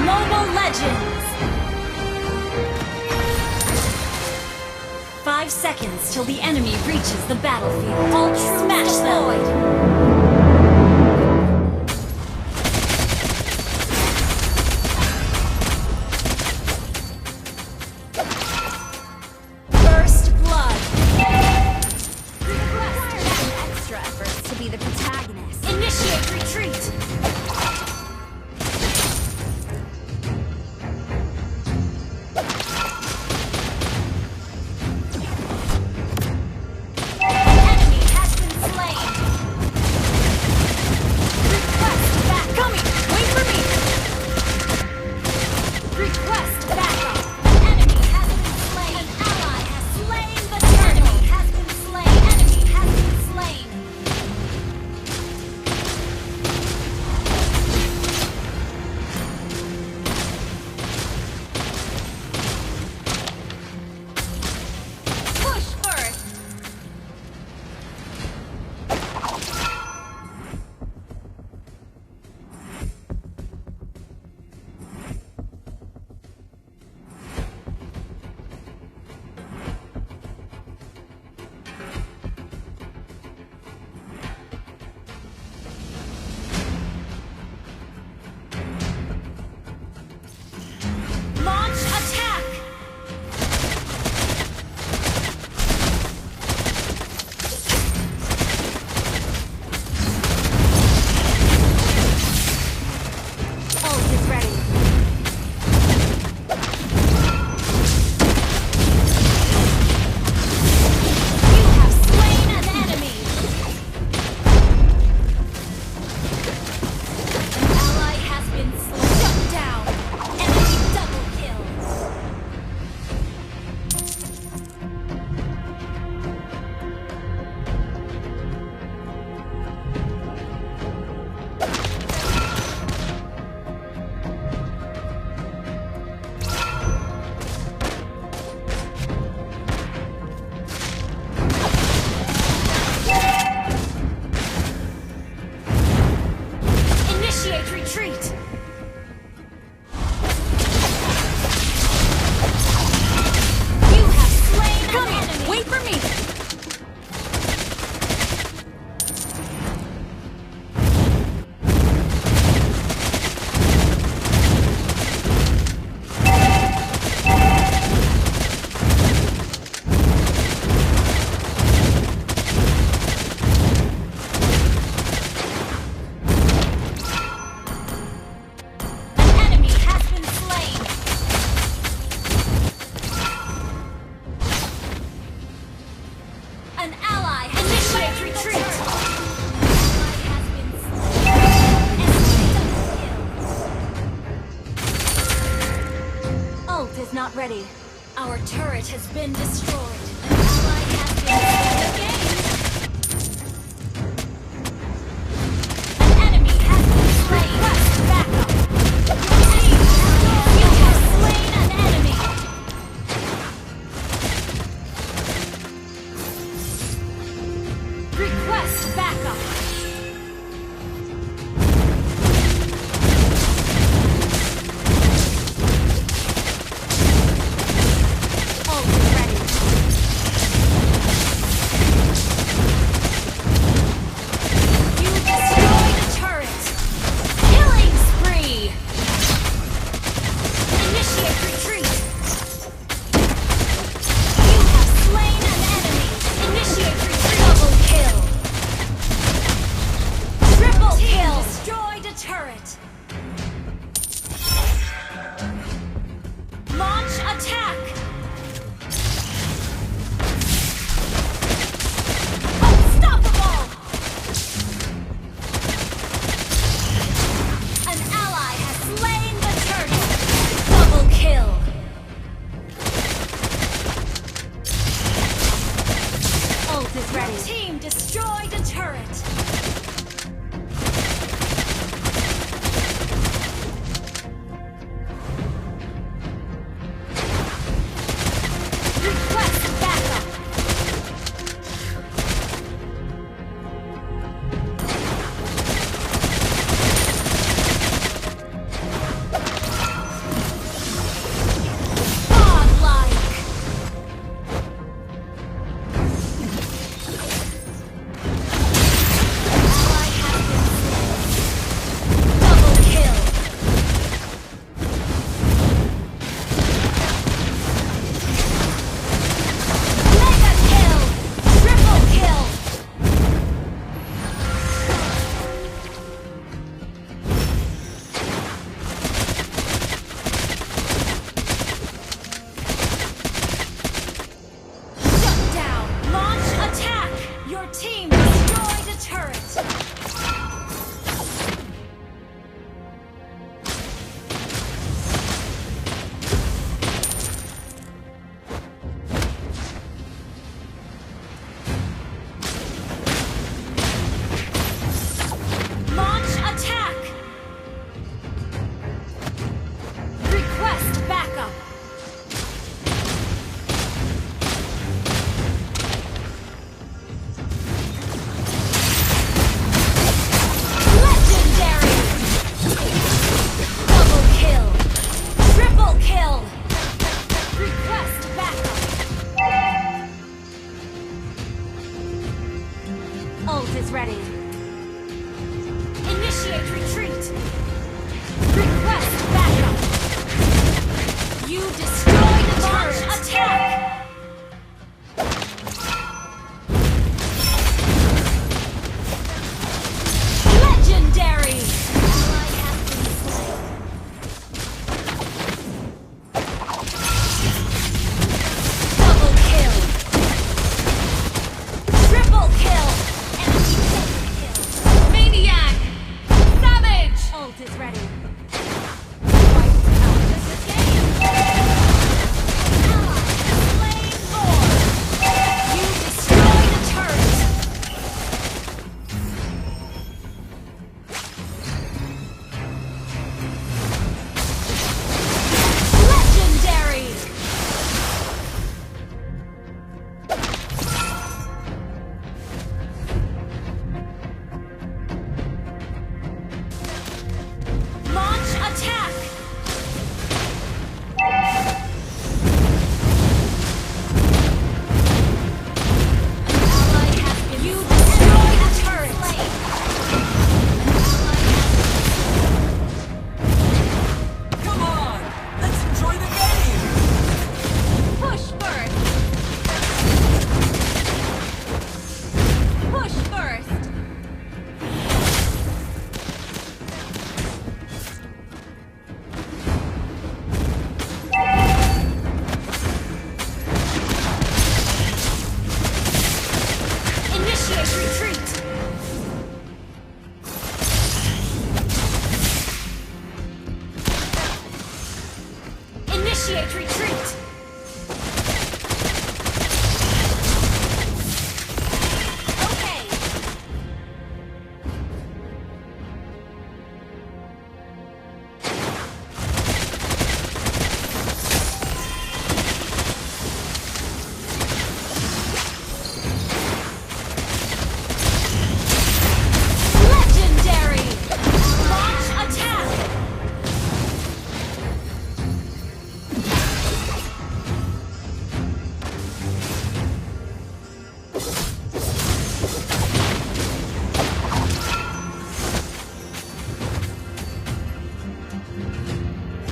Mobile Legends! 5 seconds till the enemy reaches the battlefield. All troops smash them! Retreat! You have slain an enemy! Wait for me! An ally has initiated retreat! Ult is not ready. Our turret has been destroyed. An ally has been slain. An enemy has been slain. Request backup. You have slain an enemy. Request backup! Ult is ready. turret. Request backup. Team destroyed a turret! Launch attack! Request backup! Ult is ready. Initiate retreat. Request backup. You destroyed the launch attack. Legendary. Double kill. Triple kill. Maniac! Savage! Ult is ready. Wiped out this game. Ally slain Lord. You destroyed a turret. Legendary! Launch attack! Ally has been you destroyed a turret! Come on! Let's enjoy the game! Push first! Push first! Initiate retreat! Initiate retreat! Okay! Legendary! Launch attack!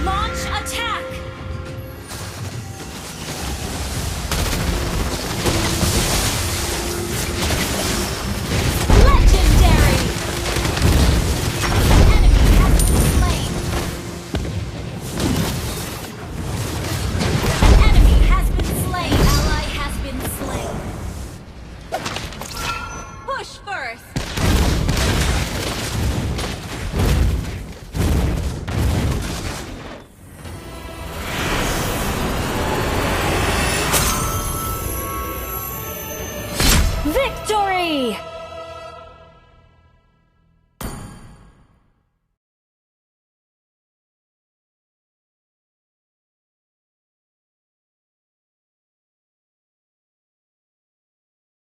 Launch attack! Legendary! An enemy has been slain. An enemy has been slain. Ally has been slain. Push first. Victory!